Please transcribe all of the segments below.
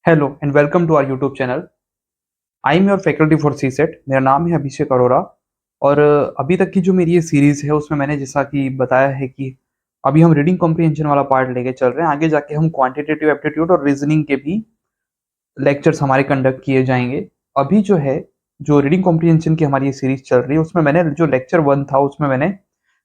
Hello and welcome to our YouTube channel. I am your faculty for C SAT. मेरा नाम है अभिषेक अरोरा। और अभी तक की जो मेरी ये सीरीज़ है उसमें मैंने जैसा कि बताया है कि अभी हम रीडिंग कॉम्प्रिहेंशन वाला पार्ट लेके चल रहे हैं। आगे जाके हम क्वांटिटेटिव एप्टीट्यूड और रीजनिंग के भी लेक्चर्स हमारे कंडक्ट किए जाएंगे। अभी जो है, जो रीडिंग कॉम्प्रिहेंशन की हमारी ये सीरीज चल रही है उसमें मैंने जो लेक्चर 1 था उसमें मैंने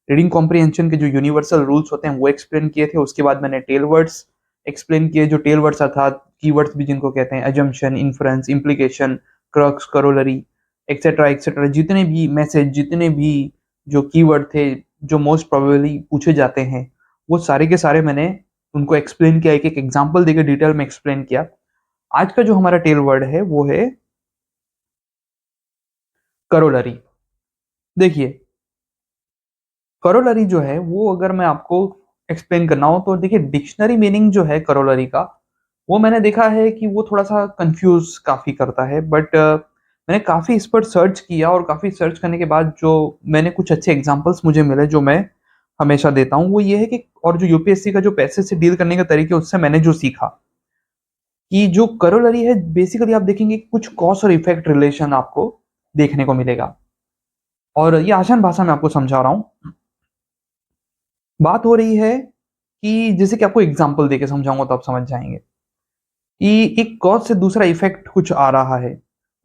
रीडिंग कॉम्प्रिहेंशन के जो यूनिवर्सल रूल्स होते हैं वो एक्सप्लेन किए थे। उसके बाद मैंने टेल वर्ड्स एक्सप्लेन किए। जो टेल वर्ड्स अर्थात कीवर्ड्स भी जिनको कहते हैं, assumption, inference, implication, crux, corollary, etcetera etcetera, जितने भी मैसेज, जितने भी जो कीवर्ड थे जो मोस्ट प्रोबेबली पूछे जाते हैं, वो सारे के सारे मैंने उनको एक्सप्लेन किया, एक एक एग्जाम्पल देकर डिटेल में एक्सप्लेन किया। आज का जो हमारा टेल वर्ड है वो है करोलरी। देखिए, करोलरी जो है वो अगर मैं आपको एक्सप्लेन करना हो तो देखिए, डिक्शनरी मीनिंग जो है करोलरी का, वो मैंने देखा है कि वो थोड़ा सा कंफ्यूज काफी करता है। बट मैंने काफी इस पर सर्च किया और काफी सर्च करने के बाद जो मैंने कुछ अच्छे एग्जांपल्स मुझे मिले जो मैं हमेशा देता हूँ वो ये है कि, और जो यूपीएससी का जो पैसे से डील करने का तरीके उससे मैंने जो सीखा कि जो करोलरी है, बेसिकली आप देखेंगे कुछ कॉज और इफेक्ट रिलेशन आपको देखने को मिलेगा। और ये आसान भाषा में आपको समझा रहा हूँ। बात हो रही है कि जैसे कि आपको एग्जांपल देके समझाऊंगा तो आप समझ जाएंगे कि एक कॉज से दूसरा इफेक्ट कुछ आ रहा है।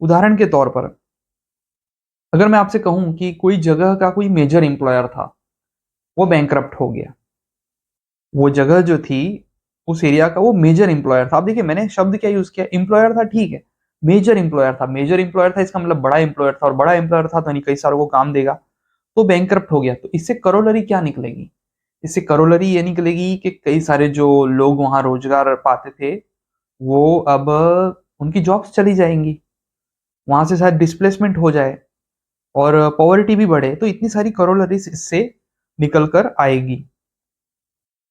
उदाहरण के तौर पर अगर मैं आपसे कहूं कि कोई जगह का कोई मेजर एम्प्लॉयर था, वो बैंकरप्ट हो गया। वो जगह जो थी, उस एरिया का वो मेजर एम्प्लॉयर था। अब देखिए, मैंने शब्द क्या यूज किया, एम्प्लॉयर था, ठीक है। मेजर एम्प्लॉयर था, मेजर एम्प्लॉयर था इसका मतलब बड़ा एम्प्लॉयर था, और बड़ा एम्प्लॉयर था तो नहीं कई सारों को काम देगा। तो बैंकरप्ट हो गया, तो इससे करोलरी क्या निकलेगी? इससे करोलरी ये निकलेगी कि कई सारे जो लोग वहां रोजगार पाते थे वो अब उनकी जॉब्स चली जाएंगी, वहां से शायद डिस्प्लेसमेंट हो जाए और पॉवर्टी भी बढ़े। तो इतनी सारी करोलरीज इससे निकल कर आएगी।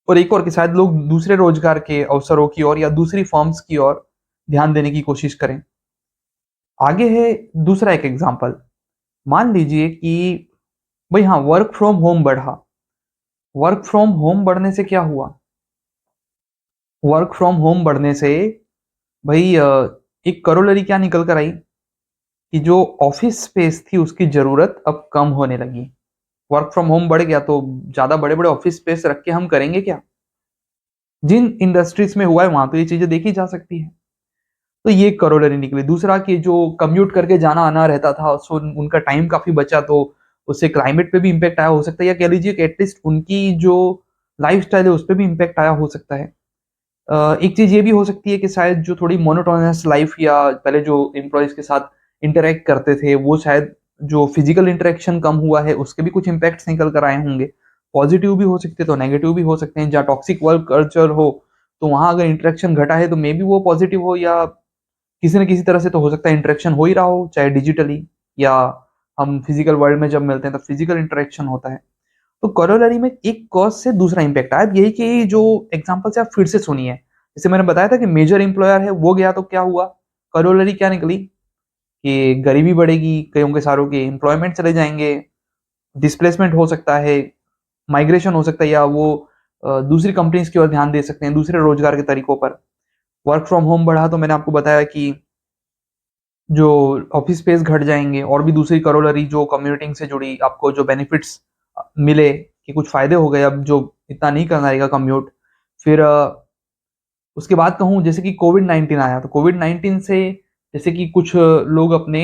और एक और कि शायद लोग दूसरे रोजगार के अवसरों की ओर या दूसरी फर्म्स की ओर ध्यान देने की कोशिश करें। आगे है दूसरा एक एग्जांपल। मान लीजिए कि भाई हाँ, वर्क फ्रॉम होम बढ़ा। वर्क फ्रॉम होम बढ़ने से क्या हुआ? वर्क फ्रॉम होम बढ़ने से भाई एक करोलरी क्या निकल कर आई कि जो ऑफिस स्पेस थी उसकी जरूरत अब कम होने लगी। वर्क फ्रॉम होम बढ़ गया तो ज्यादा बड़े बड़े ऑफिस स्पेस रख के हम करेंगे क्या? जिन इंडस्ट्रीज में हुआ है वहां तो ये चीजें देखी जा सकती है। तो ये करोलरी निकली। दूसरा कि जो कम्यूट करके जाना आना रहता था, सो उनका टाइम काफी बचा, तो उससे क्लाइमेट पे भी इम्पेक्ट आया हो सकता है, या कह लीजिए कि एटलीस्ट उनकी जो लाइफ स्टाइल है उस पर भी इम्पेक्ट आया हो सकता है। एक चीज ये भी हो सकती है कि शायद जो थोड़ी मोनोटोनस लाइफ या पहले जो एम्प्लॉयज के साथ इंटरेक्ट करते थे वो शायद जो फिजिकल इंटरेक्शन कम हुआ है उसके भी कुछ इम्पैक्ट्स निकल कर आए होंगे। पॉजिटिव भी हो सकते हैं तो नेगेटिव भी हो सकते हैं। जहाँ टॉक्सिक वर्क कल्चर हो तो वहां अगर इंटरेक्शन घटा है तो मे बी वो पॉजिटिव हो, या किसी न किसी तरह से तो हो सकता है इंटरेक्शन हो ही रहा हो, चाहे डिजिटली या हम फिजिकल वर्ल्ड में जब मिलते हैं तो फिजिकल इंटरेक्शन होता है। तो करोलरी में एक कॉज से दूसरा इंपैक्ट आया। अब यही कि जो एग्जांपल से आप फिर से सुनिए, जैसे मैंने बताया था कि मेजर एम्प्लॉयर है वो गया तो क्या हुआ, करोलरी क्या निकली कि गरीबी बढ़ेगी, कईयों के सारों के एम्प्लॉयमेंट चले जाएंगे, डिस्प्लेसमेंट हो सकता है, माइग्रेशन हो सकता है, या वो दूसरी कंपनीज की ओर ध्यान दे सकते हैं दूसरे रोजगार के तरीकों पर। वर्क फ्रॉम होम बढ़ा तो मैंने आपको बताया कि जो ऑफिस स्पेस घट जाएंगे, और भी दूसरी करोलरी जो कम्यूटिंग से जुड़ी आपको जो बेनिफिट्स मिले कि कुछ फायदे हो गए, अब जो इतना नहीं करना रहेगा कम्यूट। फिर उसके बाद कहूँ जैसे कि कोविड-19 आया, तो कोविड-19 से जैसे कि कुछ लोग अपने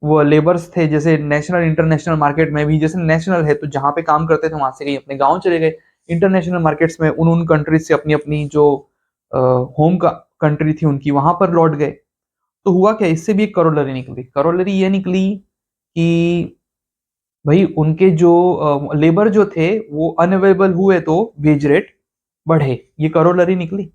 वो लेबर्स थे, जैसे नेशनल इंटरनेशनल मार्केट में भी, जैसे नेशनल है तो जहाँ पे काम करते थे वहां से कहीं अपने गांव चले गए। इंटरनेशनल मार्केट्स में उन उन कंट्रीज से अपनी अपनी जो होम का कंट्री थी उनकी वहां पर लौट गए। तो हुआ क्या, इससे भी एक करोलरी निकली। करोलरी ये निकली कि भाई उनके जो लेबर जो थे वो अनअवेलेबल हुए तो वेज रेट बढ़े। ये करोलरी निकली।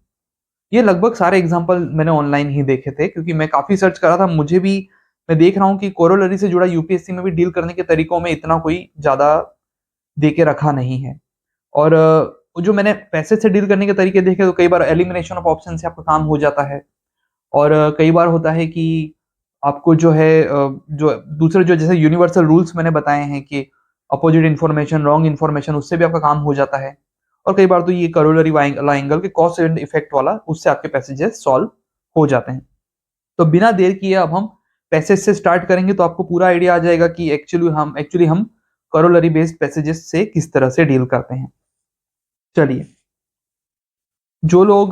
ये लगभग सारे एग्जांपल मैंने ऑनलाइन ही देखे थे क्योंकि मैं काफी सर्च कर रहा था। मुझे भी, मैं देख रहा हूँ कि कोरोलरी से जुड़ा यूपीएससी में भी डील करने के तरीकों में इतना कोई ज्यादा दे के रखा नहीं है। और जो मैंने पैसे से डील करने के तरीके देखे तो कई बार एलिमिनेशन ऑफ ऑप्शन से आपका काम हो जाता है। और कई बार होता है कि आपको जो है जो दूसरे जो जैसे यूनिवर्सल रूल्स मैंने बताए हैं कि अपोजिट इन्फॉर्मेशन, रॉन्ग इन्फॉर्मेशन, उससे भी आपका काम हो जाता है। और कई बार तो ये करोलरी वाला एंगल के कॉज एंड इफेक्ट वाला, उससे आपके पैसेजेस सॉल्व हो जाते हैं। तो बिना देर किए अब हम पैसेज से स्टार्ट करेंगे, तो आपको पूरा आइडिया आ जाएगा कि एक्चुअली हम करोलरी बेस्ड पैसेजेस से किस तरह से डील करते हैं। चलिए, जो लोग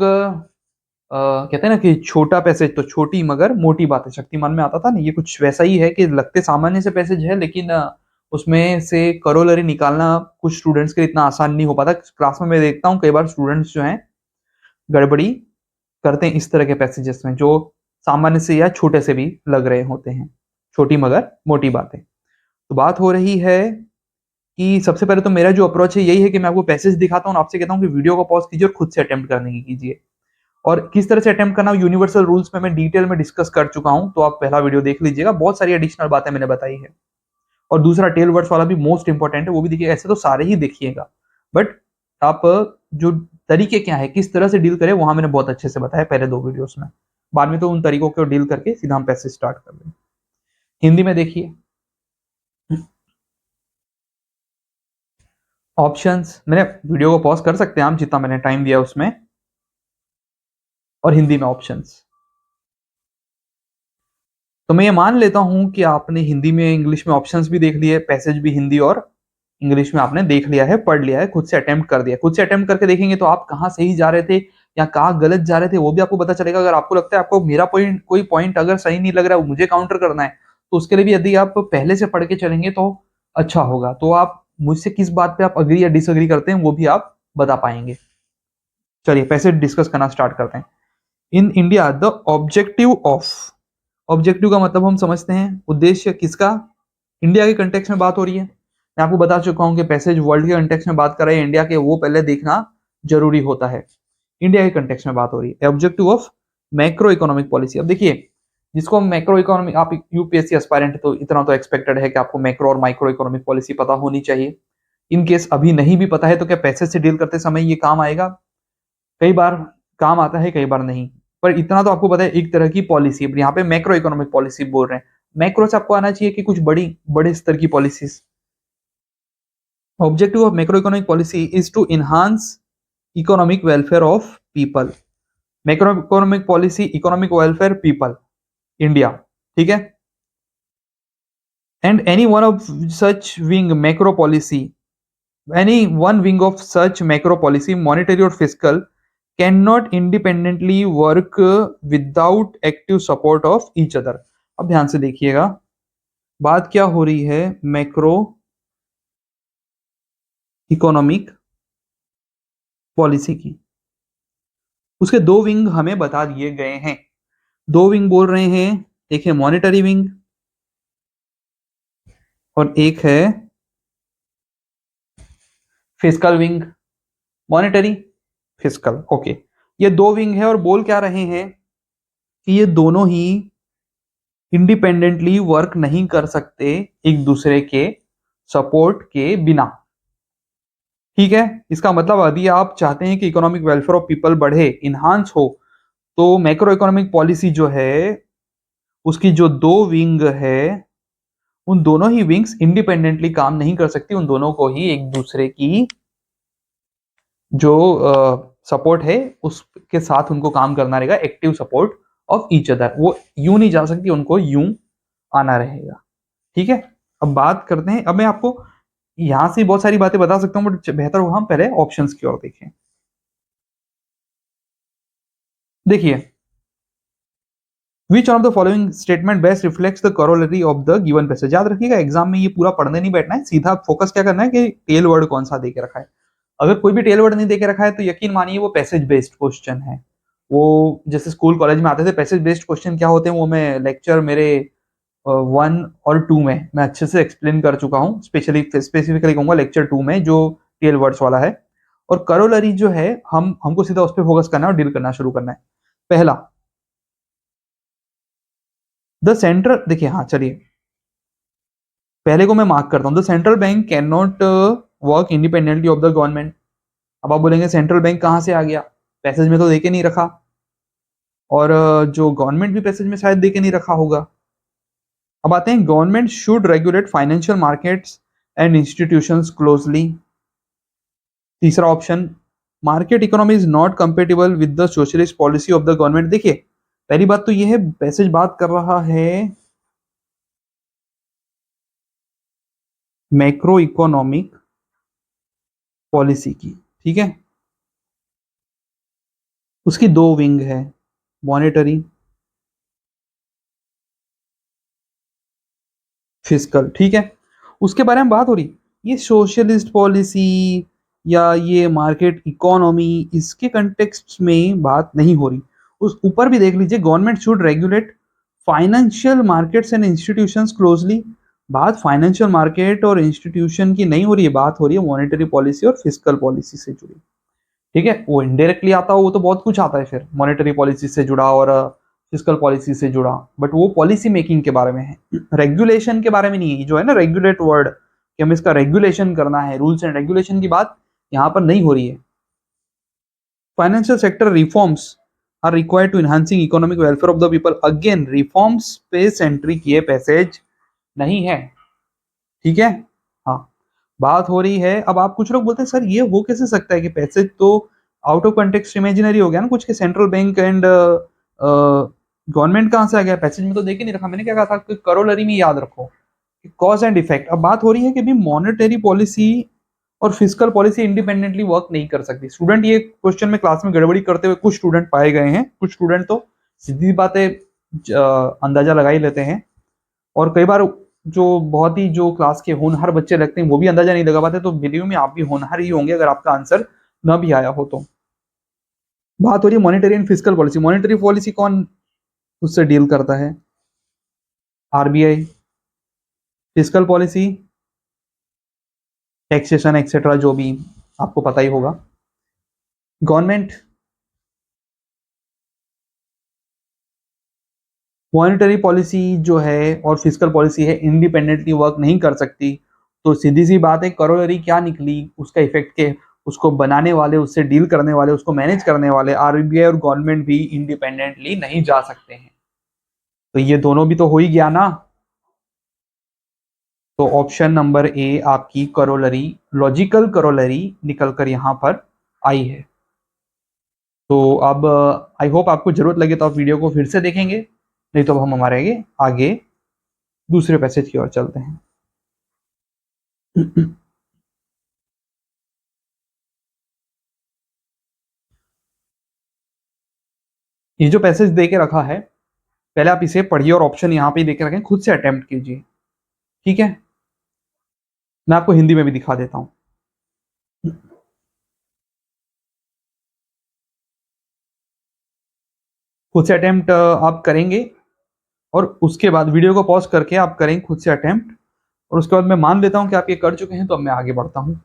कहते हैं ना कि छोटा पैसेज तो छोटी मगर मोटी बातें, शक्तिमान में आता था ना, ये कुछ वैसा ही है कि लगते सामान्य से पैसेज है, लेकिन उसमें से करोलरी निकालना कुछ स्टूडेंट्स के लिए इतना आसान नहीं हो पाता। क्लास में मैं देखता हूँ कई बार स्टूडेंट्स जो हैं गड़बड़ी करते हैं इस तरह के पैसेजेस में, जो सामान्य से या छोटे से भी लग रहे होते हैं, छोटी मगर मोटी बातें। तो बात हो रही है कि सबसे पहले तो मेरा जो अप्रोच है यही है कि मैं आपको पैसेज दिखाता हूँ और आपसे कहता हूँ कि वीडियो को पॉज कीजिए और खुद से अटेम्प्ट करने की कीजिए। और किस तरह से अटेम्प्ट करना, यूनिवर्सल रूल्स में मैं डिटेल में डिस्कस कर चुका हूं, तो आप पहला वीडियो देख लीजिएगा, बहुत सारी एडिशनल बातें मैंने बताई है। और दूसरा टेल वर्ड्स वाला भी मोस्ट इंपॉर्टेंट है, वो भी देखिए। ऐसे तो सारे ही देखिएगा, बट आप जो तरीके क्या है, किस तरह से डील करें, वहां मैंने बहुत अच्छे से बताया पहले 2 वीडियोस में। बाद में तो उन तरीकों को डील करके सीधा हम पैसे स्टार्ट कर दें। हिंदी में देखिए, ऑप्शंस, मैंने वीडियो को पॉज कर सकते हैं आप जितना मैंने टाइम दिया उसमें, और हिंदी में ऑप्शंस। तो मैं ये मान लेता हूं कि आपने हिंदी में इंग्लिश में ऑप्शंस भी देख लिए, पैसेज भी हिंदी और इंग्लिश में आपने देख लिया है, पढ़ लिया है, खुद से अटेम्प्ट कर दिया। खुद से अटेम्प्ट करके देखेंगे तो आप कहाँ सही जा रहे थे या कहाँ गलत जा रहे थे वो भी आपको पता चलेगा। अगर आपको लगता है आपको मेरा पॉइंट, कोई पॉइंट अगर सही नहीं लग रहा है, मुझे काउंटर करना है, तो उसके लिए भी यदि आप पहले से पढ़ के चलेंगे तो अच्छा होगा। तो आप मुझसे किस बात पे आप अग्री या डिसअग्री करते हैं वो भी आप बता पाएंगे। चलिए पैसेज डिस्कस करना स्टार्ट करते हैं। In India the objective of, objective का मतलब हम समझते हैं उद्देश्य किसका, इंडिया के कंटेक्स्ट में बात हो रही है। मैं आपको बता चुका हूं कि पैसेज वर्ल्ड के कंटेक्स्ट में बात कर रहे हैं, इंडिया के वो पहले देखना जरूरी होता है। इंडिया के कंटेक्स्ट में बात हो रही है, objective of macro economic policy. अब देखिए, जिसको हम मैक्रो इकोनॉमिक, आप यूपीएससी एस्पायरेंट तो इतना तो एक्सपेक्टेड है कि आपको मैक्रो और माइक्रो इकोनॉमिक पॉलिसी पता होनी चाहिए। इन केस अभी नहीं भी पता है तो क्या पैसेज से डील करते समय ये काम आएगा? कई बार काम आता है, कई बार नहीं, पर इतना तो आपको पता है एक तरह की पॉलिसी। यहाँ पे मैक्रो इकोनॉमिक पॉलिसी बोल रहे हैं, मैक्रो से आपको आना चाहिए कि कुछ बड़ी बड़े स्तर की policies. Objective of macro economic policy is to enhance economic welfare of people. Macro economic policy, economic welfare people, India, ठीक है। And any one of such wing macro policy, any one wing of such macro policy, monetary or fiscal, cannot independently work without active support of each other। अब ध्यान से देखिएगा, बात क्या हो रही है, मैक्रो इकोनॉमिक पॉलिसी की। उसके 2 विंग हमें बता दिए गए हैं। 2 विंग बोल रहे हैं, एक है मॉनेटरी विंग और एक है fiscal wing. Monetary, fiscal, okay. ये 2 विंग है और बोल क्या रहे हैं कि ये दोनों ही इंडिपेंडेंटली वर्क नहीं कर सकते एक दूसरे के सपोर्ट के बिना, ठीक है। इसका मतलब यदि आप चाहते हैं कि इकोनॉमिक वेलफेयर ऑफ पीपल बढ़े, इनहांस हो, तो मैक्रो इकोनॉमिक पॉलिसी जो है उसकी जो 2 विंग है, उन दोनों ही विंग्स इंडिपेंडेंटली काम नहीं कर सकती। उन दोनों को ही एक दूसरे की जो सपोर्ट है उसके साथ उनको काम करना रहेगा, active support of each other. वो यूं नहीं जा सकती, उनको यूं आना रहेगा, ठीक है। अब बात करते हैं, अब मैं आपको यहां से बहुत सारी बातें बता सकता हूं, बट बेहतर होगा हम पहले ऑप्शंस की ओर देखें। देखिए, विच of the following statement best reflects the corollary of the given passage. याद रखिएगा, एग्जाम में ये पूरा पढ़ने नहीं बैठना है, सीधा फोकस क्या करना है कि टेल वर्ड कौन सा दे के रखा है। अगर कोई भी टेल वर्ड नहीं दे के रखा है तो यकीन मानिए वो पैसेज बेस्ड क्वेश्चन है। वो जैसे स्कूल कॉलेज में आते थे पैसेज बेस्ड क्वेश्चन क्या होते हैं, वो मैं लेक्चर मेरे 1 और 2 में मैं अच्छे से एक्सप्लेन कर चुका हूँ। स्पेसिफिकली कहूंगा लेक्चर 2 में जो टेल वर्ड्स वाला है। और करोलरी जो है, हमको सीधा उस पर फोकस करना है और डील करना शुरू करना है। पहला, द सेंट्रल, देखिए हाँ चलिए पहले को मैं मार्क करता हूं। The central bank can not work independently of the government. अब आप बोलेंगे सेंट्रल बैंक कहां से आ गया, पैसेज में तो देके नहीं रखा, और जो गवर्नमेंट भी पैसेज में शायद देके नहीं रखा होगा। अब आते हैं, government should regulate financial markets and institutions closely. तीसरा option, market economy is not compatible with the socialist policy of the government. देखिए पहली बात तो ये है, पैसेज बात कर रहा है मैक्रो इकोनॉमिक पॉलिसी की, ठीक है। उसकी दो विंग है, मॉनेटरी, फिस्कल, ठीक है। उसके बारे में बात हो रही, ये सोशलिस्ट पॉलिसी या ये मार्केट इकोनॉमी, इसके कंटेक्स्ट में बात नहीं हो रही। उस ऊपर भी देख लीजिए, government should regulate financial markets and institutions closely. बात फाइनेंशियल मार्केट और इंस्टीट्यूशन की नहीं हो रही है, बात हो रही है मॉनेटरी पॉलिसी और फिस्कल पॉलिसी से जुड़ी, ठीक है। वो इनडायरेक्टली आता हो वो तो बहुत कुछ आता है, फिर मॉनेटरी पॉलिसी से जुड़ा और फिस्कल पॉलिसी से जुड़ा, बट वो पॉलिसी मेकिंग के बारे में है, रेगुलेशन के बारे में नहीं है। जो है ना रेगुलेट वर्ड, कि हमें इसका रेगुलेशन करना है, रूल्स एंड रेगुलेशन की बात यहाँ पर नहीं हो रही है। Financial sector reforms are required to enhancing economic welfare of the people. Again reforms पे सेंट्री किए पैसेज नहीं है, ठीक है। हाँ, बात हो रही है। अब आप कुछ लोग बोलते हैं सर ये हो कैसे सकता है कि पैसेज तो आउट ऑफ कंटेक्स्ट इमेजिनरी हो गया ना कुछ, के सेंट्रल बैंक एंड गवर्नमेंट कहाँ से आ गया, पैसेज में तो देख ही नहीं रखा। मैंने क्या कहा था कि करोलरी में याद रखो, कॉज एंड इफेक्ट। अब बात हो रही है कि भी मॉनेटरी पॉलिसी और फिजिकल पॉलिसी इंडिपेंडेंटली वर्क नहीं कर सकती। स्टूडेंट ये क्वेश्चन में क्लास में गड़बड़ी करते हुए कुछ स्टूडेंट पाए गए हैं, कुछ स्टूडेंट तो सीधी बातें अंदाजा लगा ही लेते हैं, और कई बार जो बहुत ही जो क्लास के होनहार बच्चे लगते हैं वो भी अंदाजा नहीं लगा पाते। तो बिलीव में आप भी होनहार ही होंगे अगर आपका आंसर न भी आया हो तो। बात हो रही है monetary and physical policy. Monetary policy कौन उससे डील करता है, RBI. Physical policy taxation etcetera जो भी आपको पता ही होगा, गवर्नमेंट। मॉनेटरी पॉलिसी जो है और फिजिकल पॉलिसी है इंडिपेंडेंटली वर्क नहीं कर सकती। तो सीधी सी बात है, करोलरी क्या निकली उसका इफेक्ट के, उसको बनाने वाले, उससे डील करने वाले, उसको मैनेज करने वाले आरबीआई और गवर्नमेंट भी इंडिपेंडेंटली नहीं जा सकते हैं। तो ये दोनों भी तो हो ही गया ना। तो ऑप्शन नंबर ए आपकी करोलरी, लॉजिकल करोलरी निकल कर यहां पर आई है। तो अब आई होप आपको जरूरत लगे तो आप वीडियो को फिर से देखेंगे, नहीं तो अब हम हमारे आगे आगे दूसरे पैसेज की ओर चलते हैं। ये जो पैसेज दे के रखा है, पहले आप इसे पढ़िए और ऑप्शन यहाँ पे दे के रखें, खुद से अटेम्प्ट कीजिए, ठीक है। मैं आपको हिंदी में भी दिखा देता हूँ। खुद से अटेम्प्ट आप करेंगे और उसके बाद वीडियो को पॉज करके आप करें खुद से अटेम्प्ट, और उसके बाद मैं मान लेता हूं कि आप ये कर चुके हैं, तो अब मैं आगे बढ़ता हूं।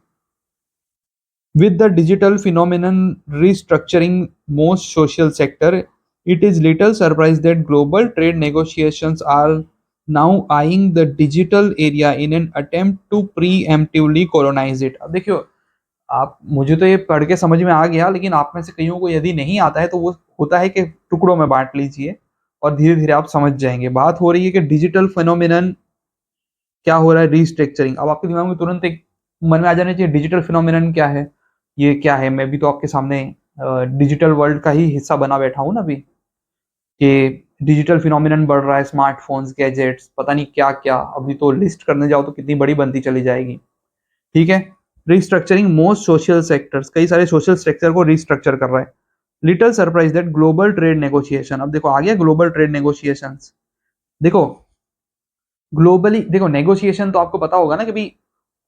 With the digital phenomenon restructuring most social sector, it is little surprise that global trade negotiations are now eyeing the digital area in an attempt to preemptively colonize it। अब देखियो, आप, मुझे तो ये पढ़ के समझ में आ गया, लेकिन आप में से कईयों को यदि नहीं आता है तो वो होता है कि टुकड़ों में बांट लीजिए और धीरे धीरे आप समझ जाएंगे। बात हो रही है कि डिजिटल फिनोमिनन क्या हो रहा है, रीस्ट्रक्चरिंग। अब आपके दिमाग में तुरंत एक मन में आ जाना चाहिए डिजिटल फिनोमिनन क्या है, ये क्या है। मैं भी तो आपके सामने डिजिटल वर्ल्ड का ही हिस्सा बना बैठा हूँ ना अभी, कि डिजिटल फिनोमिनन बढ़ रहा है, स्मार्टफोन्स, गैजेट्स, पता नहीं क्या क्या, अभी तो लिस्ट करने जाओ तो कितनी बड़ी बनती चली जाएगी, ठीक है। रिस्ट्रक्चरिंग मोस्ट सोशल सेक्टर्स, कई सारे सोशल सेक्टर को रिस्ट्रक्चर कर रहा है। Little surprise that global trade negotiation, अब देखो आ गया ग्लोबल ट्रेड नेगोशिएशंस। देखो ग्लोबली, देखो नेगोशिएशन तो आपको पता होगा ना कि भाई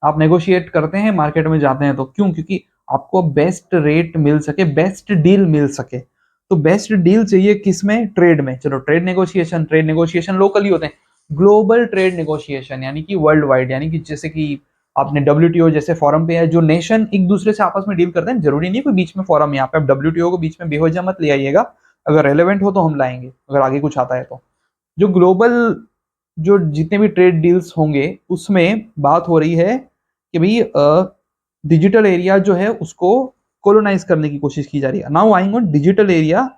आप नेगोशिएट करते हैं मार्केट में जाते हैं तो क्यों, क्योंकि आपको बेस्ट रेट मिल सके, बेस्ट डील मिल सके। तो बेस्ट डील चाहिए किसमें, ट्रेड में। चलो trade negotiation, trade negotiation locally होते हैं। ग्लोबल ट्रेड नेगोशिएशन यानी कि वर्ल्ड वाइड, यानी कि जैसे कि आपने डब्ल्यूटीओ जैसे फॉरम पे है, जो नेशन एक दूसरे से आपस में डील करते हैं। जरूरी नहीं कोई बीच में फॉरम, यहाँ पे आप डब्ल्यूटीओ को बीच में बेवजह मत ले आइएगा, अगर रेलेवेंट हो तो हम लाएंगे, अगर आगे कुछ आता है तो। जो ग्लोबल, जो जितने भी ट्रेड डील्स होंगे उसमें बात हो रही है कि भाई डिजिटल एरिया जो है उसको कोलोनाइज करने की कोशिश की जा रही है। Now eyeing on digital area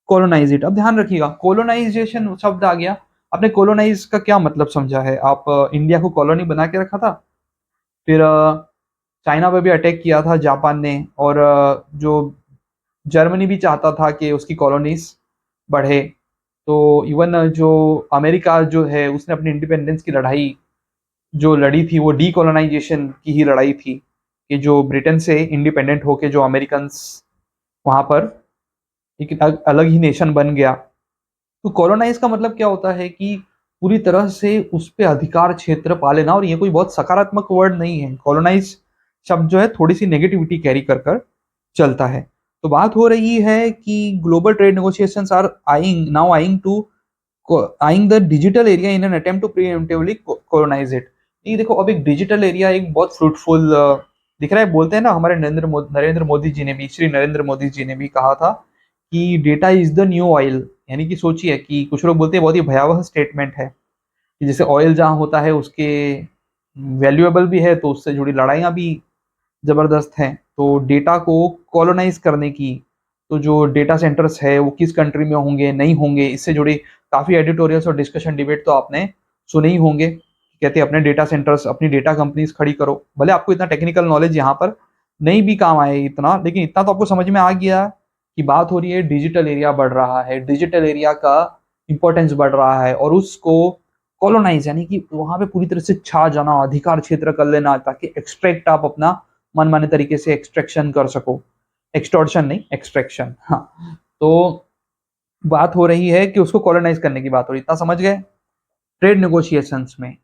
colonise it. अब ध्यान रखिएगा, कोलोनाइजेशन शब्द आ गया। आपने कोलोनाइज का क्या मतलब समझा है, आप इंडिया को कॉलोनी बना के रखा था, फिर चाइना पे भी अटैक किया था जापान ने, और जो जर्मनी भी चाहता था कि उसकी कॉलोनीज बढ़े। तो इवन जो अमेरिका जो है उसने अपनी इंडिपेंडेंस की लड़ाई जो लड़ी थी वो डीकोलोनाइजेशन की ही लड़ाई थी, कि जो ब्रिटेन से इंडिपेंडेंट होके जो अमेरिकन वहां पर एक अलग ही नेशन बन गया। तो कॉलोनाइज का मतलब क्या होता है कि पूरी तरह से उस पे अधिकार क्षेत्र पा लेना, और ये कोई बहुत सकारात्मक वर्ड नहीं है। कॉलोनाइज शब्द जो है थोड़ी सी नेगेटिविटी कैरी कर कर चलता है। तो बात हो रही है कि global trade negotiations are eyeing to eyeing the digital area in an attempt to preemptively colonise it. ये देखो, अब एक डिजिटल एरिया एक बहुत फ्रूटफुल दिख रहा है। बोलते हैं ना, हमारे नरेंद्र मोदी जी ने भी, श्री नरेंद्र मोदी जी ने भी कहा था कि data is the new oil. यानी कि सोचिए कि कुछ लोग बोलते हैं बहुत ही भयावह स्टेटमेंट है कि जैसे ऑयल जहाँ होता है उसके वैल्यूएबल भी है, तो उससे जुड़ी लड़ाइयाँ भी ज़बरदस्त हैं। तो डेटा को कॉलोनाइज करने की, तो जो डेटा सेंटर्स है वो किस कंट्री में होंगे नहीं होंगे, इससे जुड़े काफ़ी एडिटोरियल्स और डिस्कशन डिबेट तो आपने सुने ही होंगे। कहते हैं अपने डेटा सेंटर्स, अपनी डेटा कंपनीज खड़ी करो। भले आपको इतना टेक्निकल नॉलेज यहाँ पर नहीं भी काम आए इतना, लेकिन इतना तो आपको समझ में आ गया कि बात हो रही है डिजिटल एरिया बढ़ रहा है, डिजिटल एरिया का इंपॉर्टेंस बढ़ रहा है, और उसको कॉलोनाइज यानी कि वहां पे पूरी तरह से छा जाना, अधिकार क्षेत्र कर लेना, ताकि एक्सट्रैक्ट आप अपना मनमाने तरीके से एक्सट्रैक्शन कर सको। एक्सटॉर्शन नहीं, एक्सट्रैक्शन। हाँ, तो बात हो रही है कि उसको कॉलोनाइज करने की बात हो रही, इतना समझ गए। ट्रेड नेगोशिएशंस में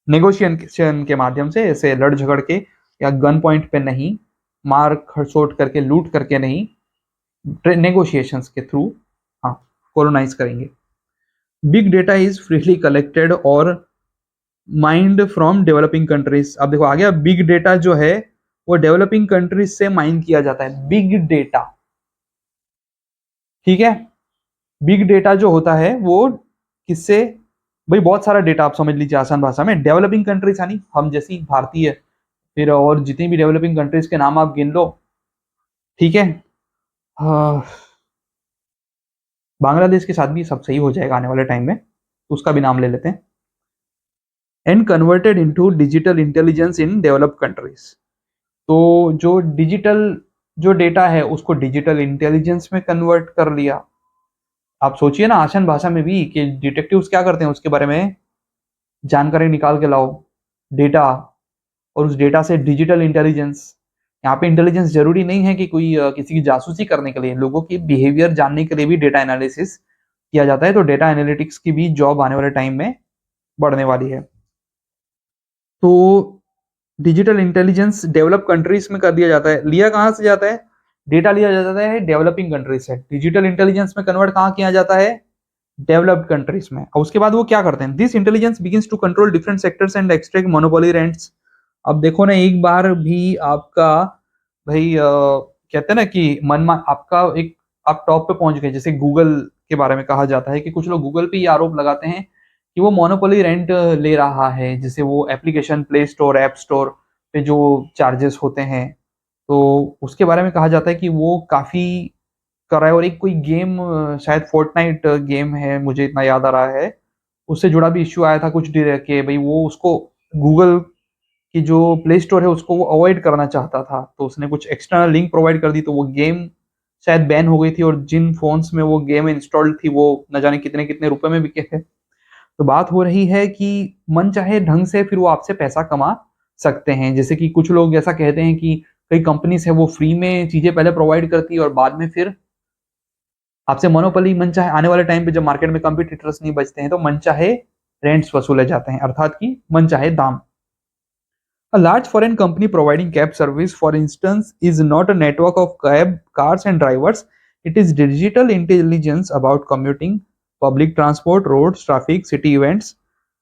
नेगोशिएशन के माध्यम से, ऐसे लड़ झगड़ के या गन पॉइंट पे नहीं, मार खरसोट करके लूट करके नहीं, नेगोशिएशंस के थ्रू हाँ कॉलोनाइज करेंगे। Big data is freely collected और माइंड फ्रॉम डेवलपिंग कंट्रीज। अब देखो आ गया, बिग डेटा जो है वो डेवलपिंग कंट्रीज से माइंड किया जाता है, बिग डेटा। ठीक है, बिग डेटा जो होता है वो किससे, भाई बहुत सारा डेटा आप समझ लीजिए आसान भाषा में। डेवलपिंग कंट्रीज यानी हम जैसी भारतीय, फिर और जितनी भी डेवलपिंग कंट्रीज के नाम आप गिन लो। ठीक है, हाँ, बांग्लादेश के साथ भी सब सही हो जाएगा आने वाले टाइम में, उसका भी नाम ले लेते हैं। And converted into digital intelligence in developed countries. तो जो डिजिटल जो डेटा है उसको डिजिटल इंटेलिजेंस में कन्वर्ट कर लिया। आप सोचिए ना आसान भाषा में भी, कि डिटेक्टिव्स क्या करते हैं उसके बारे में जानकारी निकाल के लाओ, डेटा, और उस डेटा से डिजिटल इंटेलिजेंस। यहाँ पे इंटेलिजेंस जरूरी नहीं है कि कोई किसी की जासूसी करने के लिए, लोगों की बिहेवियर जानने के लिए भी डेटा एनालिसिस किया जाता है। तो डेटा एनालिटिक्स की भी जॉब आने वाले टाइम में बढ़ने वाली है। तो डिजिटल इंटेलिजेंस डेवलप कंट्रीज में कर दिया जाता है। लिया कहाँ से जाता है, डेटा लिया जाता है डेवलपिंग कंट्रीज से, डिजिटल इंटेलिजेंस में कन्वर्ट कहाँ किया जाता है, डेवलप्ड कंट्रीज में। और उसके बाद वो क्या करते हैं, this intelligence begins to control different sectors and extract monopoly rents. अब देखो ना, एक बार भी आपका भाई कहते हैं ना कि मन आपका एक, आप टॉप पे पहुंच गए। जैसे गूगल के बारे में कहा जाता है कि कुछ लोग गूगल पे ये आरोप लगाते हैं कि वो मोनोपोली रेंट ले रहा है। जैसे वो application play store, app store पे जो चार्जेस होते हैं, तो उसके बारे में कहा जाता है कि वो काफी कर रहा है। और एक कोई गेम, शायद फोर्टनाइट गेम है, मुझे इतना याद आ रहा है, उससे जुड़ा भी इश्यू आया था कुछ देर के, भाई वो उसको गूगल की जो प्ले स्टोर है उसको वो अवॉइड करना चाहता था, तो उसने कुछ एक्सटर्नल लिंक प्रोवाइड कर दी, तो वो गेम शायद बैन हो गई थी। और जिन फोन्स में वो गेम इंस्टॉल्ड थी वो न जाने कितने कितने रुपए में बिके थे। तो बात हो रही है कि मन चाहे ढंग से फिर वो आपसे पैसा कमा सकते हैं। जैसे कि कुछ लोग ऐसा कहते हैं कि कई कंपनीज है वो फ्री में चीजें पहले प्रोवाइड करती है और बाद में फिर आपसे मोनोपोली मन चाहे, आने वाले टाइम पे जब मार्केट में कंपटीटर्स नहीं बचते हैं तो मन चाहे रेंट्स वसूले जाते हैं, अर्थात कि मन चाहे दाम। A large foreign company providing cab service, for instance, is not a network of cars and drivers. It is digital intelligence about commuting, public transport, roads, traffic, city events,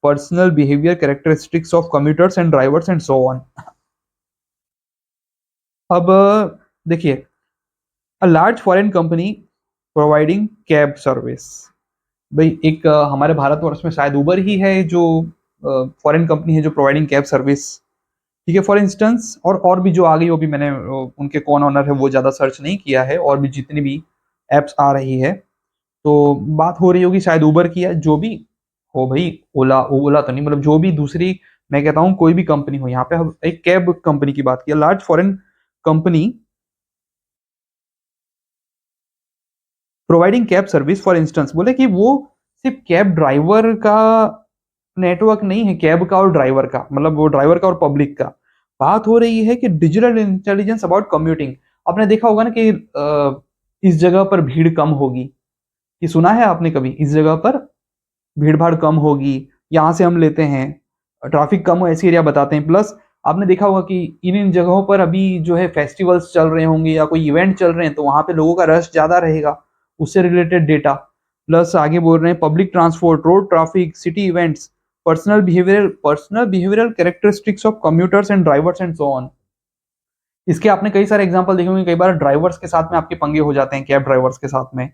personal behavior characteristics of commuters and drivers, and so on. अब देखिए, a large foreign company providing cab service. भाई एक हमारे भारतवर्ष में शायद उबर ही है जो foreign company है जो प्रोवाइडिंग कैब सर्विस। ठीक है, फॉर इंस्टेंस, और भी जो आ गई वो भी मैंने उनके कौन ओनर है वो ज़्यादा सर्च नहीं किया है, और भी जितनी भी एप्स आ रही है, तो बात हो रही होगी शायद उबर की, है जो भी हो भाई, ओला ओला तो नहीं, मतलब जो भी दूसरी, मैं कहता हूँ कोई भी कंपनी हो, यहाँ पे हम एक कैब कंपनी की बात की, large foreign company providing cab service for instance, बोले कि वो सिर्फ कैब ड्राइवर का नेटवर्क नहीं है, कैब का और ड्राइवर का, मतलब वो ड्राइवर का और पब्लिक का। बात हो रही है कि डिजिटल इंटेलिजेंस अबाउट कम्यूटिंग। आपने देखा होगा ना कि इस जगह पर भीड़ कम होगी, ये सुना है आपने कभी, इस जगह पर भीड़ भाड़ कम होगी, यहाँ से हम लेते हैं, ट्रैफिक कम हो, ऐसी एरिया बताते हैं। प्लस आपने देखा होगा कि इन इन जगहों पर अभी जो है फेस्टिवल्स चल रहे होंगे या कोई इवेंट चल रहे हैं, तो वहां पे लोगों का रश ज्यादा रहेगा, उससे रिलेटेड डेटा। प्लस आगे बोल रहे हैं public transport, road traffic, city events, personal behavioural characteristics of commuters and drivers and so on. इसके आपने कई सारे एग्जांपल देखे होंगे, कई बार ड्राइवर्स के साथ में आपके पंगे हो जाते हैं, कैब ड्राइवर्स के साथ में।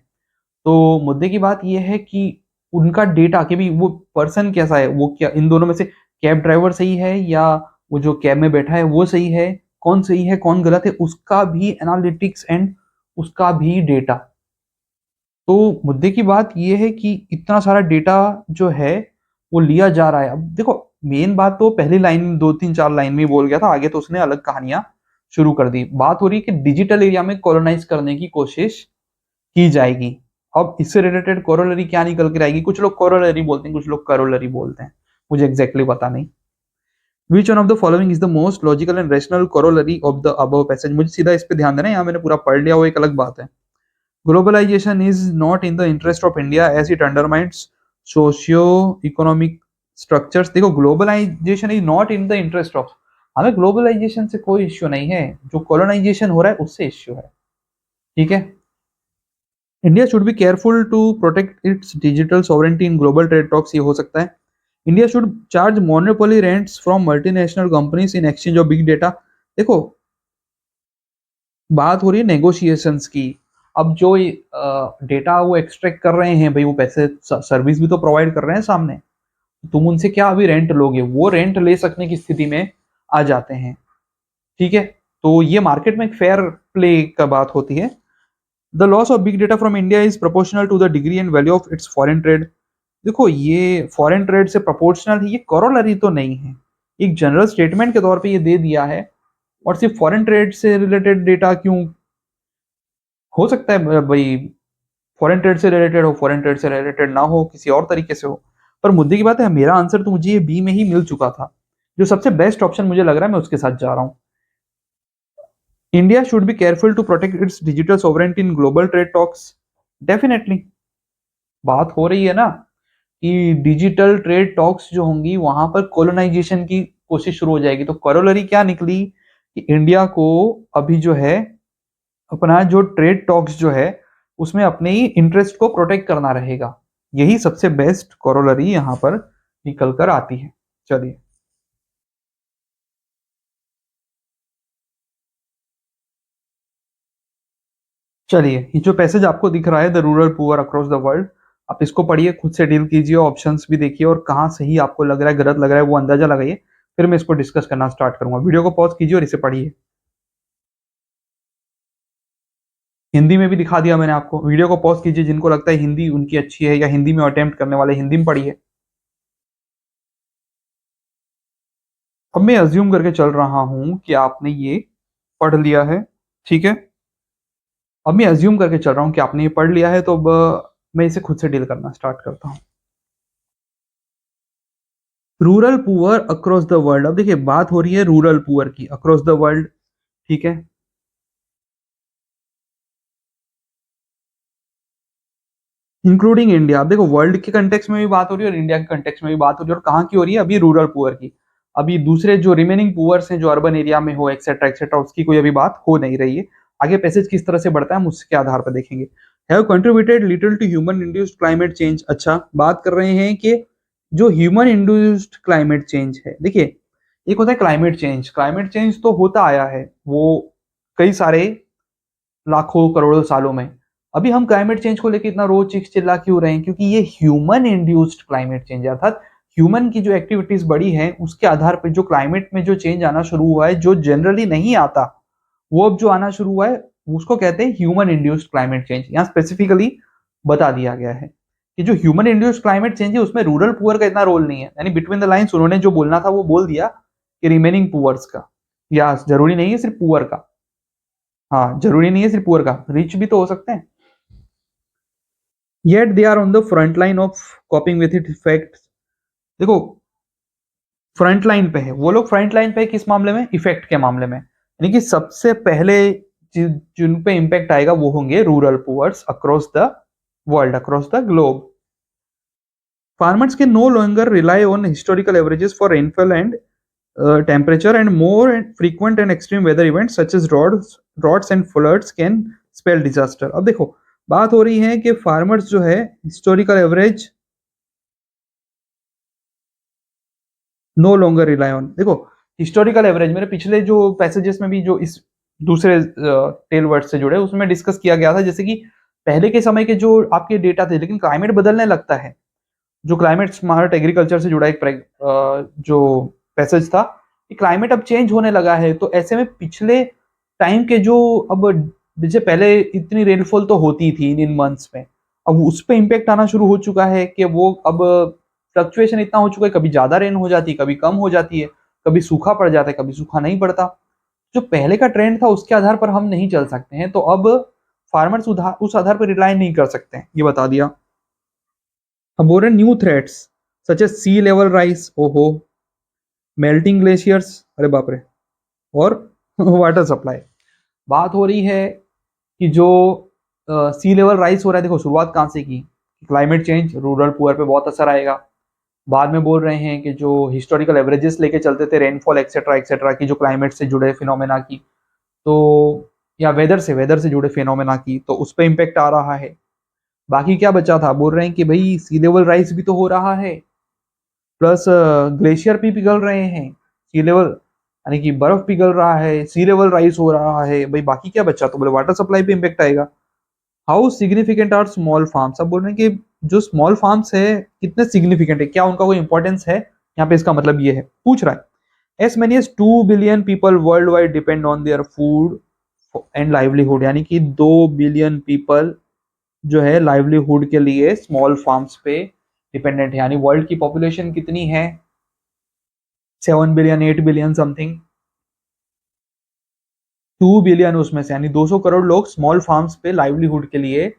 तो मुद्दे की बात यह है कि उनका डेटा कि भी वो पर्सन कैसा है, वो क्या इन दोनों में से कैब ड्राइवर सही है या वो जो कैब में बैठा है वो सही है, कौन सही है कौन गलत है, उसका भी एनालिटिक्स एंड उसका भी डेटा। तो मुद्दे की बात ये है कि इतना सारा डेटा जो है वो लिया जा रहा है। अब देखो, मेन बात तो पहली लाइन, 2 3 4 लाइन में ही बोल गया था, आगे तो उसने अलग कहानियां शुरू कर दी। बात हो रही है कि डिजिटल एरिया में कॉलोनाइज करने की कोशिश की जाएगी। अब इससे रिलेटेड कोरोलरी क्या निकल के आएगी, कुछ लोग कोरोलरी बोलते हैं, कुछ लोग करोलरी बोलते हैं, मुझे एग्जैक्टली पता नहीं। Which one of the following is the most logical and rational corollary of the above passage. मुझे सीधा इस पे ध्यान देना है, यहाँ मैंने पूरा पढ़ लिया, वो एक अलग बात है। Globalisation is not in the interest of India as it undermines socio economic structures. देखो, globalisation is not in the interest of, हमें ग्लोबलाइजेशन से कोई इश्यू नहीं है, जो कॉलोनाइजेशन हो रहा है उससे इश्यू है। ठीक है। India should be careful to protect its digital sovereignty in global trade talks, ये हो सकता है। India should charge monopoly rents from multinational companies in exchange of big data. देखो, बात हो रही है नेगोशिएशंस की। अब जो डेटा वो एक्सट्रैक्ट कर रहे हैं भाई, वो पैसे सर्विस भी तो प्रोवाइड कर रहे हैं सामने, तुम उनसे क्या अभी रेंट लोगे, वो रेंट ले सकने की स्थिति में आ जाते हैं। ठीक है। तो ये मार्केट में एक फेयर प्ले का बात होती है। The loss of big data from India is proportional to the degree and value of its foreign trade. देखो, ये फॉरेन ट्रेड से प्रोपोर्शनल है, ये कॉरोलरी तो नहीं है, एक जनरल स्टेटमेंट के तौर पे ये दे दिया है। और सिर्फ फॉरेन ट्रेड से रिलेटेड डेटा क्यों हो सकता है भाई, फॉरेन ट्रेड से रिलेटेड हो, फॉरेन ट्रेड से रिलेटेड ना हो, किसी और तरीके से हो। पर मुद्दे की बात है, मेरा आंसर तो मुझे ये बी में ही मिल चुका था, जो सबसे बेस्ट ऑप्शन मुझे लग रहा है, मैं उसके साथ जा रहा हूं। India should be careful to protect its digital sovereignty in global trade talks. Definitely बात हो रही है ना कि डिजिटल ट्रेड टॉक्स जो होंगी वहां पर कोलोनाइजेशन की कोशिश शुरू हो जाएगी। तो करोलरी क्या निकली कि इंडिया को अभी जो है अपना जो ट्रेड टॉक्स जो है उसमें अपने ही इंटरेस्ट को प्रोटेक्ट करना रहेगा। यही सबसे बेस्ट करोलरी यहां पर निकल कर आती है। चलिए, चलिए, ये जो पैसेज आपको दिख रहा है, the rural poor across the world, आप इसको पढ़िए, खुद से डील कीजिए, ऑप्शंस भी देखिए और कहाँ सही आपको लग रहा है, गलत लग रहा है, वो अंदाजा लगाइए। फिर मैं इसको डिस्कस करना स्टार्ट करूंगा। वीडियो को पॉज कीजिए और इसे पढ़िए। हिंदी में भी दिखा दिया मैंने आपको, वीडियो को पॉज कीजिए, जिनको लगता है हिंदी उनकी अच्छी है या हिंदी में अटेम्प्ट करने वाले हिंदी में पढ़िए। अब मैं अज्यूम करके चल रहा हूं कि आपने ये पढ़ लिया है। ठीक है। अब मैं अज्यूम करके चल रहा हूं कि आपने ये पढ़ लिया है, तो अब मैं इसे खुद से डील करना स्टार्ट करता हूं। Rural poor across the world, अब देखिए बात हो रही है रूरल पुअर की अक्रॉस द वर्ल्ड। ठीक है। Including India. अब देखो, वर्ल्ड के कंटेक्स में भी बात हो रही है और इंडिया के कंटेक्स में भी बात हो रही है, और कहाँ की हो रही है, अभी रूरल पुअर की। अभी दूसरे जो रिमेनिंग पुअर्स हैं जो अर्बन एरिया में हो एक्सेट्रा एक्सेट्रा, उसकी कोई अभी बात हो नहीं रही है। आगे पैसेज किस तरह से बढ़ता है हम उसके आधार पर देखेंगे। Have contributed little to human induced climate change. अच्छा, बात कर रहे हैं कि जो ह्यूमन इंड्यूस्ड क्लाइमेट चेंज है, देखिए एक होता है क्लाइमेट चेंज, क्लाइमेट चेंज तो होता आया है वो कई सारे लाखों करोड़ों सालों में। अभी हम क्लाइमेट चेंज को लेकर इतना रोज चीख चिल्ला क्यों रहे हैं, क्योंकि ये ह्यूमन इंड्यूस्ड क्लाइमेट चेंज है, अर्थात ह्यूमन की जो एक्टिविटीज बढ़ी है उसके आधार पर जो क्लाइमेट में जो चेंज आना शुरू हुआ है, जो जनरली नहीं आता, वो अब जो आना शुरू हुआ है उसको कहते हैं ह्यूमन इंड्यूस्ड क्लाइमेट चेंज। यहाँ स्पेसिफिकली बता दिया गया है कि जो ह्यूमन इंड्यूस्ड क्लाइमेट चेंज है उसमें रूरल पुअर का इतना रोल नहीं है, यानी बिटवीन द लाइन्स उन्होंने जो बोलना था वो बोल दिया कि रिमेनिंग पुअर्स का, या जरूरी नहीं है सिर्फ पुअर का। हाँ, जरूरी नहीं है सिर्फ पुअर का, रिच भी तो हो सकते हैं। Yet they are on the front line of coping with it effect. देखो फ्रंट लाइन पे है वो लोग, फ्रंट लाइन पे है किस मामले में, इफेक्ट के मामले में, यानी कि सबसे पहले जिन पे इम्पैक्ट आएगा वो होंगे rural poors across the world, across the globe. Farmers can no longer rely on historical averages for rainfall and temperature, and more frequent and extreme weather events such as droughts and floods can spell disaster। अब देखो बात हो रही है कि farmers जो है historical average no longer rely on. देखो हिस्टोरिकल एवरेज मेरे पिछले जो पैसेजेस में भी जो इस दूसरे टेल वर्ड से जुड़े उसमें डिस्कस किया गया था, जैसे कि पहले के समय के जो आपके डेटा थे, लेकिन क्लाइमेट बदलने लगता है, जो क्लाइमेट स्मार्ट एग्रीकल्चर से जुड़ा एक जो पैसेज था कि क्लाइमेट अब चेंज होने लगा है, तो ऐसे में पिछले टाइम के जो अब जैसे पहले इतनी रेनफॉल तो होती थी इन मंथ्स में, अब उस पे इम्पैक्ट आना शुरू हो चुका है कि वो अब फ्लक्चुएशन इतना हो चुका है, कभी ज्यादा रेन हो जाती है, कभी कम हो जाती है, कभी सूखा पड़ जाता है, कभी सूखा नहीं पड़ता। जो पहले का ट्रेंड था उसके आधार पर हम नहीं चल सकते हैं, तो अब फार्मर्स उस आधार पर रिलाई नहीं कर सकते हैं, ये बता दिया। अब बोल रहे न्यू थ्रेट्स सच एज सी लेवल राइस, ओहो, मेल्टिंग ग्लेशियर्स, अरे बाप रे, और वाटर सप्लाई। बात हो रही है कि जो सी लेवल राइस हो रहा है, देखो शुरुआत कहाँ से की, क्लाइमेट चेंज रूरल पुअर पे बहुत असर आएगा। बाद में बोल रहे हैं कि जो हिस्टोरिकल एवरेजेस लेके चलते थे रेनफॉल एक्सेट्रा एक्सेट्रा की, जो क्लाइमेट से जुड़े फिनोमेना की, तो या वेदर से जुड़े फिनोमेना की, तो उस पर इम्पेक्ट आ रहा है। बाकी क्या बचा था, बोल रहे हैं कि भाई सी लेवल राइस भी तो हो रहा है, प्लस ग्लेशियर भी पिघल रहे हैं, सी लेवल यानी कि बर्फ पिघल रहा है, सी लेवल राइज हो रहा है, भाई बाकी क्या बचा, तो बोले वाटर सप्लाई पे इम्पेक्ट आएगा। How significant are small farms, अब बोल रहे हैं कि जो स्मॉल फार्म्स है कितने सिग्निफिकेंट है, क्या उनका कोई इंपॉर्टेंस है, यहाँ पे इसका मतलब ये है, पूछ रहा है। As many as 2 billion people worldwide depend on their food and livelihood, यानी कि 2 बिलियन पीपल जो है लाइवलीहुड के लिए स्मॉल फार्म्स पे डिपेंडेंट है। यानी वर्ल्ड की पॉपुलेशन कितनी है, 7 बिलियन 8 बिलियन समथिंग, 2 बिलियन उसमें से यानी 200 करोड़ लोग स्मॉल फार्म्स पे लाइवलीहुड के लिए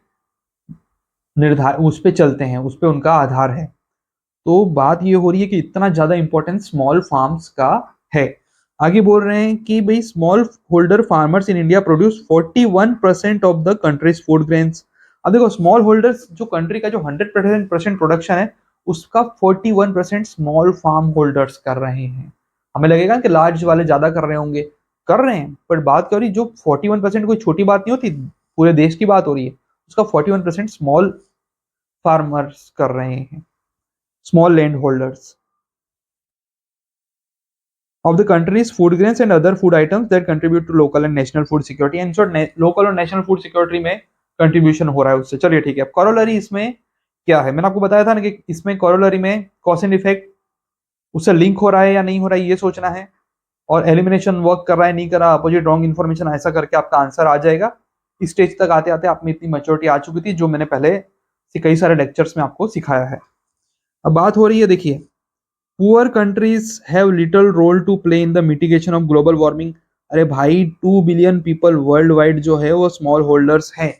निर्धार उस पे चलते हैं, उस पे उनका आधार है। तो बात ये हो रही है कि इतना ज्यादा इंपॉर्टेंस स्मॉल फार्म्स का है। आगे बोल रहे हैं कि भाई small holder farmers in India produce 41% of the countries food grains. अब देखो स्मॉल होल्डर्स जो कंट्री का जो 100% प्रोडक्शन है उसका 41% स्मॉल फार्म होल्डर्स कर रहे हैं। हमें लगेगा कि लार्ज वाले ज्यादा कर रहे होंगे, कर रहे हैं, पर बात करी जो 41% कोई छोटी बात नहीं होती, पूरे देश की बात हो रही है, उसका 41% स्मॉल फार्मर्स कर रहे हैं, small landholders of the country's food grains and other food items that contribute to local and national food security। in short local और national food security में कंट्रीब्यूशन हो रहा है उससे। चलिए ठीक है, अब कॉरोलरी इसमें क्या है, मैंने आपको बताया था ना कि इसमें कॉरोलरी में कॉज एंड इफेक्ट उससे लिंक हो रहा है या नहीं हो रहा है ये सोचना है, और एलिमिनेशन वर्क कर रहा है नहीं कर रहा, अपोजिट रॉन्ग इन्फॉर्मेशन, ऐसा करके आपका आंसर आ जाएगा। इस स्टेज तक आते आते आप में इतनी मैच्योरिटी आ चुकी थी जो मैंने पहले से कई सारे लेक्चर्स में आपको सिखाया है। अब बात हो रही है, देखिए poor countries have little role to play in the mitigation of global warming. अरे भाई 2 बिलियन पीपल वर्ल्ड वाइड जो है वो स्मॉल होल्डर्स हैं,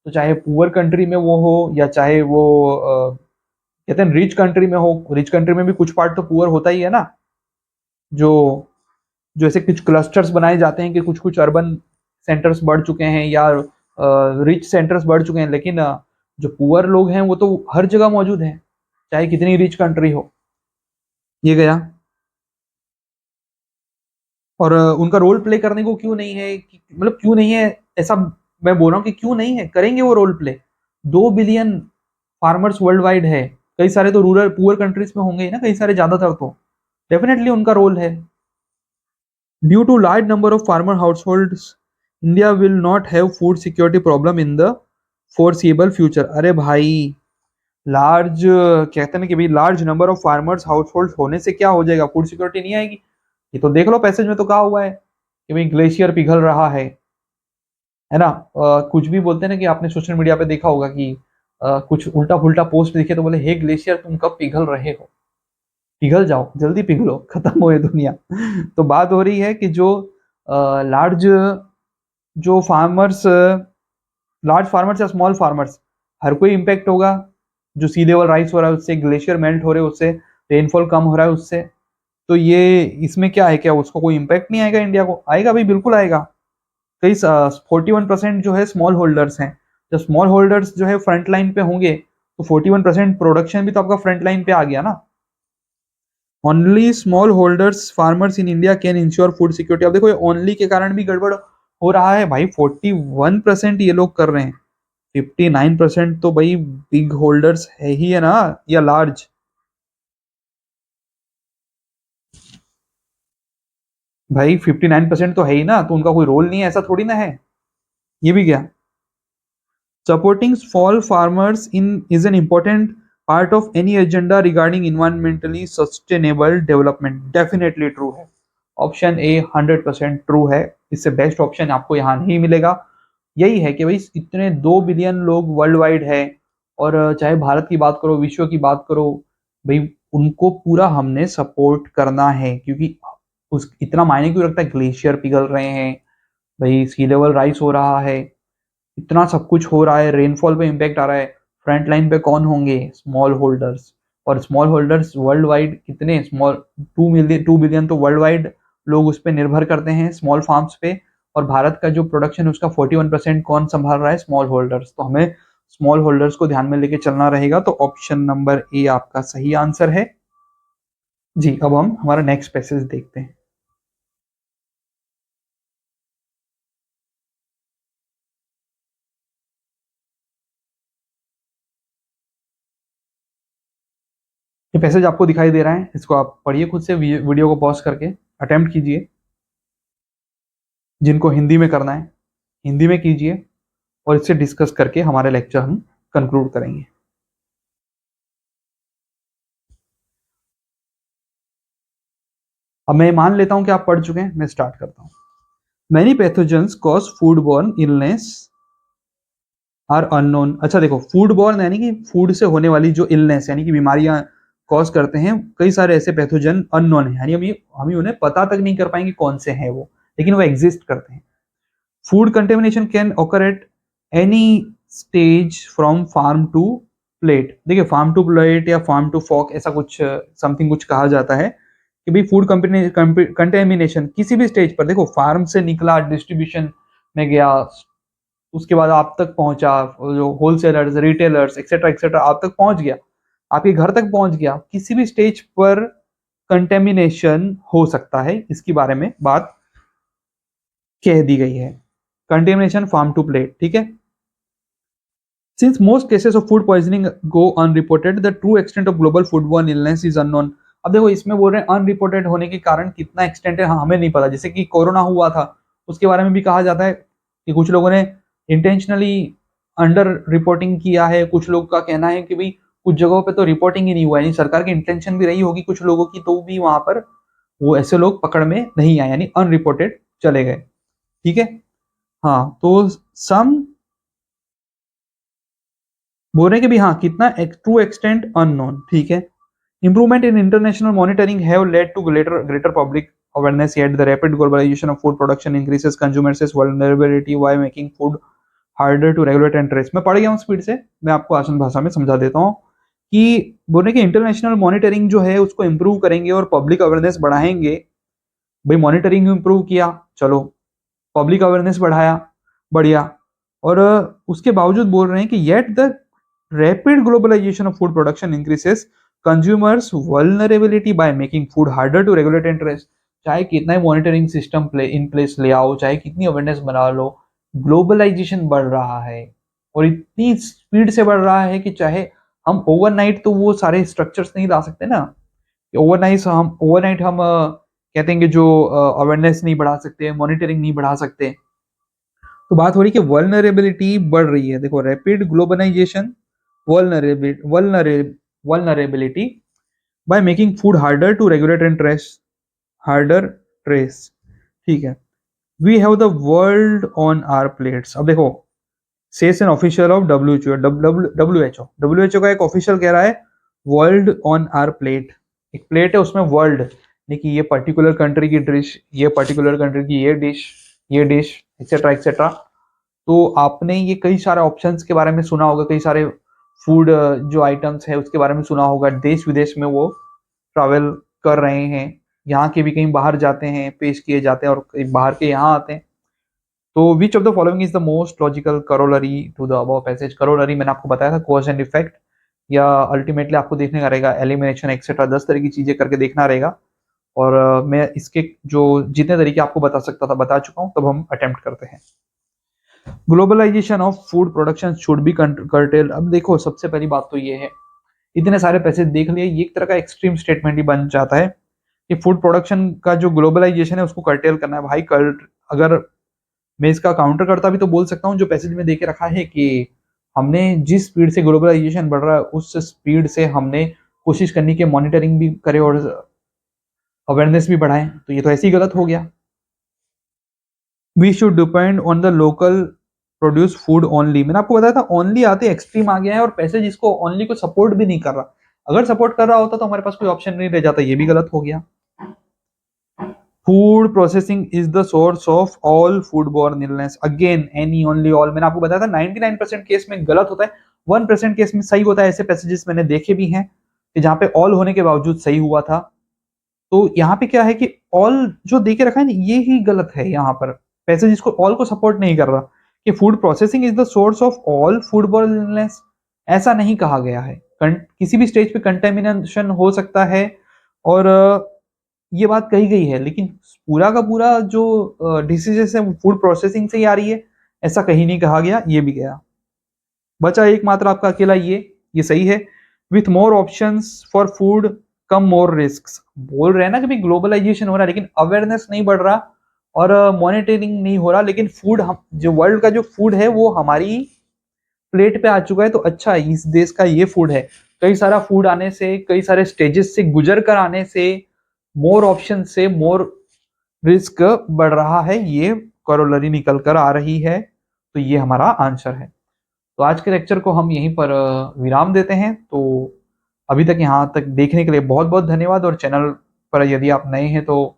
तो चाहे पुअर कंट्री में वो हो या चाहे वो कहते हैं रिच कंट्री में हो, रिच कंट्री में भी कुछ पार्ट तो पुअर होता ही है ना, जो जो ऐसे कुछ क्लस्टर्स बनाए जाते हैं कि कुछ कुछ अर्बन सेंटर्स बढ़ चुके हैं या रिच सेंटर्स बढ़ चुके हैं, लेकिन जो पुअर लोग हैं वो तो हर जगह मौजूद हैं, चाहे कितनी रिच कंट्री हो। ये गया, और उनका रोल प्ले करने को क्यों नहीं है, मतलब क्यों नहीं है ऐसा मैं बोल रहा हूँ कि क्यों नहीं है, करेंगे वो role play. 2 billion farmers worldwide है, कई सारे तो रूरल पुअर कंट्रीज में होंगे ना, कई सारे ज्यादातर तो डेफिनेटली उनका रोल है। Due to large number of farmer households India will not have food security problem in the foreseeable future. अरे भाई लार्ज कहते हैं कि भाई large number of farmers household होने से क्या हो जाएगा, फूड सिक्योरिटी नहीं आएगी। ये तो देख लो पैसेज में तो कहा हुआ है कि भाई ग्लेशियर पिघल रहा है ना। कुछ भी बोलते हैं ना कि आपने सोशल मीडिया पे देखा होगा कि कुछ उल्टा फुल्टा पोस्ट दिखे तो बोले हे ग्लेशियर तुम कब पिघल रहे हो, पिघल जाओ जल्दी पिघलो खत्म हो ये दुनिया। तो बात हो रही है कि जो लार्ज जो फार्मर्स लार्ज फार्मर्स या स्मॉल फार्मर्स हर कोई इम्पैक्ट होगा। जो सी लेवल राइज हो रहा है उससे, ग्लेशियर मेल्ट हो रहे हैं उससे, रेनफॉल कम हो रहा है उससे, तो ये इसमें क्या है, क्या उसको कोई इम्पैक्ट नहीं आएगा इंडिया को? आएगा भाई, बिल्कुल आएगा। कई 41% जो है स्मॉल होल्डर्स हैं। जब स्मॉल होल्डर्स जो है फ्रंट लाइन पे होंगे तो 41% प्रोडक्शन भी तो आपका फ्रंट लाइन पे आ गया ना। Only small holders farmers in India can ensure food security. अब देखो ये ओनली के कारण भी गड़बड़ हो रहा है भाई। 41% ये लोग कर रहे हैं, 59% तो भाई बिग होल्डर्स है ही है ना, या लार्ज। भाई 59% तो है ही ना, तो उनका कोई रोल नहीं है ऐसा थोड़ी ना है। ये भी क्या? Supporting small farmers in is an important part of any agenda regarding environmentally sustainable development. Definitely true है। ऑप्शन ए 100% ट्रू है। इससे बेस्ट ऑप्शन आपको यहाँ नहीं मिलेगा। यही है कि भाई इतने 2 बिलियन लोग वर्ल्ड वाइड है, और चाहे भारत की बात करो, विश्व की बात करो, भाई उनको पूरा हमने सपोर्ट करना है। क्योंकि उस इतना मायने क्यों रखता है, ग्लेशियर पिघल रहे हैं भाई, सी लेवल राइज हो रहा है, इतना सब कुछ हो रहा है, रेनफॉल पे इम्पैक्ट आ रहा है। फ्रंट लाइन पे कौन होंगे? Small holders. और स्मॉल होल्डर्स वर्ल्ड वाइड कितने स्मॉल, 2 बिलियन तो वर्ल्ड वाइड लोग उस पर निर्भर करते हैं, स्मॉल फार्म्स पे। और भारत का जो प्रोडक्शन है उसका 41% कौन संभाल रहा है? Small holders. तो हमें स्मॉल होल्डर्स को ध्यान में लेके चलना रहेगा। तो ऑप्शन नंबर ए आपका सही आंसर है जी। अब हम हमारा नेक्स्ट पैसेज देखते हैं। ये पैसेज आपको दिखाई दे रहा है, इसको आप पढ़िए खुद से, वीडियो को पॉज करके अटेम्प्ट कीजिए। जिनको हिंदी में करना है हिंदी में कीजिए, और इससे डिस्कस करके हमारे लेक्चर हम कंक्लूड करेंगे। अब मैं मान लेता हूं कि आप पढ़ चुके हैं, मैं स्टार्ट करता हूं। Many pathogens cause food borne illness are unknown. अच्छा देखो, फूड बॉर्न यानी कि फूड से होने वाली जो इलनेस यानी कि बीमारियां कॉज करते हैं, कई सारे ऐसे पैथोजन अननोन है, यानी हम उन्हें पता तक नहीं कर पाएंगे कौन से हैं वो, लेकिन वो एग्जिस्ट करते हैं। Food contamination can occur at any stage from farm to plate. देखिए, फार्म टू प्लेट या फार्म टू फॉक ऐसा कुछ समथिंग कुछ कहा जाता है कि भाई फूड कंटेमिनेशन किसी भी स्टेज पर, देखो फार्म से निकला, डिस्ट्रीब्यूशन में गया, उसके बाद आप तक पहुंचा, जो होलसेलर्स, रिटेलर्स एक्सेट्रा एक्सेट्रा आप तक पहुंच गया, आपके घर तक पहुंच गया, किसी भी स्टेज पर कंटेमिनेशन हो सकता है, इसके बारे में बात कह दी गई है। कंटेमिनेशन फार्म टू प्लेट, ठीक है। Since most cases of food poisoning go unreported, the true extent of global foodborne illness is unknown. अब देखो इसमें बोल रहे हैं अनरिपोर्टेड होने के कारण कितना एक्सटेंट है, हाँ, हमें नहीं पता। जैसे कि कोरोना हुआ था, उसके बारे में भी कहा जाता है कि कुछ लोगों ने इंटेंशनली अंडर रिपोर्टिंग किया है। कुछ लोग का कहना है कि भाई कुछ जगहों पे तो रिपोर्टिंग ही नहीं हुआ, यानी सरकार की इंटेंशन भी रही होगी कुछ लोगों की, तो भी वहां पर वो ऐसे लोग पकड़ में नहीं आए, यानी अनरिपोर्टेड चले गए, ठीक है। हाँ, तो सम बोल रहे हैं कि भी हाँ कितना टू एक्सटेंट अननोन, ठीक है। Improvement in international monitoring have led to greater public awareness, yet the rapid globalization of food production increases consumers' vulnerability while making food harder to regulate and trace। मैं पढ़ गया हूँ speed से, मैं आपको आसान भाषा में समझा देता हूँ कि बोलने कि इंटरनेशनल मॉनिटरिंग जो है उसको इम्प्रूव करेंगे और पब्लिक अवेयरनेस बढ़ाएंगे। भाई मॉनिटरिंग इम्प्रूव किया, चलो पब्लिक अवेयरनेस बढ़ाया, बढ़िया। और उसके बावजूद बोल रहे हैं कि yet the rapid globalisation of food production increases consumers vulnerability by making food harder to regulate and trace. चाहे कितना ही मॉनिटरिंग सिस्टम इन प्लेस ले आओ, चाहे कितनी अवेयरनेस बना लो, ग्लोबलाइजेशन बढ़ रहा है और इतनी स्पीड से बढ़ रहा है कि चाहे हम ओवरनाइट तो वो सारे स्ट्रक्चर्स नहीं ला सकते ना। ओवरनाइट हम कहते हैं कि जो अवेयरनेस नहीं बढ़ा सकते, मॉनिटरिंग नहीं बढ़ा सकते। तो बात हो रही है कि वल्नरेबिलिटी बढ़ रही है। देखो, rapid globalisation, vulnerability by making food harder to regulate and trace, harder trace, ठीक है। We have the world on our plates. अब देखो, says an official of W H O का एक ऑफिशियल कह रहा है वर्ल्ड ऑन आवर प्लेट। एक प्लेट है उसमें वर्ल्ड, देखिए ये पर्टिकुलर कंट्री की डिश, ये पर्टिकुलर कंट्री की ये डिश, एक्सेट्रा एक्सेट्रा। तो आपने ये कई सारे ऑप्शंस के बारे में सुना होगा, कई सारे फूड जो आइटम्स है उसके बारे में सुना होगा, देश विदेश में वो ट्रैवल कर रहे हैं, यहाँ के भी कहीं बाहर जाते हैं, पेश किए जाते हैं और कहीं बाहर के यहाँ आते हैं। तो which of the following is the most logical corollary to the above passage. Corollary मैंने आपको बताया था, कॉज एंड इफेक्ट, या अल्टीमेटली आपको देखने का रहेगा एलिमिनेशन एक्सेट्रा, 10 तरह की चीजें करके देखना रहेगा। और मैं इसके जो जितने तरीके आपको बता सकता था बता चुका हूँ। तब हम अटेम्प्ट करते हैं। Globalisation of food production should be curtail. अब देखो, सबसे पहली बात तो ये है, इतने सारे पैसे देख लिए, ये एक तरह का एक्सट्रीम स्टेटमेंट ही बन जाता है कि फूड प्रोडक्शन का जो ग्लोबलाइजेशन है उसको कर्टेल करना है। भाई अगर मैं इसका काउंटर करता भी तो बोल सकता हूँ, जो पैसेज में देके रखा है कि हमने जिस स्पीड से ग्लोबलाइजेशन बढ़ रहा है उस स्पीड से हमने कोशिश करनी कि मॉनिटरिंग भी करे और अवेयरनेस भी बढ़ाएं, तो ये तो ऐसे ही गलत हो गया। We should depend on the local produce food only. मैंने आपको बताया था ओनली आते एक्सट्रीम आ गया है, और पैसे जिसको ओनली को सपोर्ट भी नहीं कर रहा। अगर सपोर्ट कर रहा होता तो हमारे पास कोई ऑप्शन नहीं रह जाता, ये भी गलत हो गया। Food processing is the source of all food borne illness. Again any only all, मैंने आपको बताया था 99% केस में गलत होता है, 1% केस में सही होता है। ऐसे पैसेजेस मैंने देखे भी हैं कि जहां पे ऑल होने के बावजूद सही हुआ था। तो यहाँ पे क्या है कि ऑल जो दे के रखा है ना, ये ही गलत है। यहाँ पर पैसेज जिसको ऑल को सपोर्ट नहीं कर रहा कि food processing is the source of all food borne illness, ऐसा नहीं कहा गया है। किसी भी स्टेज पे कंटेमिनेशन हो सकता है, और ये बात कही गई है, लेकिन पूरा का पूरा जो डिसीजेस है वो फूड प्रोसेसिंग से ही आ रही है, ऐसा कहीं नहीं कहा गया। ये भी गया। बचा एकमात्र आपका अकेला ये सही है। With more options for food come more risks. बोल रहे हैं ना कि भाई ग्लोबलाइजेशन हो रहा है लेकिन अवेयरनेस नहीं बढ़ रहा और मॉनिटरिंग नहीं हो रहा, लेकिन फूड हम जो वर्ल्ड का जो फूड है वो हमारी प्लेट पे आ चुका है, तो अच्छा इस देश का ये फूड है। कई सारा फूड आने से, कई सारे स्टेजेस से गुजर कर आने से, मोर ऑप्शन से मोर रिस्क बढ़ रहा है, ये करोलरी निकल कर आ रही है। तो ये हमारा आंसर है। तो आज के लेक्चर को हम यहीं पर विराम देते हैं। तो अभी तक यहाँ तक देखने के लिए बहुत बहुत धन्यवाद। और चैनल पर यदि आप नए हैं तो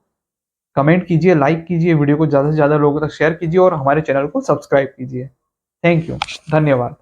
कमेंट कीजिए, लाइक कीजिए, वीडियो को ज़्यादा से ज़्यादा लोगों तक शेयर कीजिए और हमारे चैनल को सब्सक्राइब कीजिए। थैंक यू, धन्यवाद।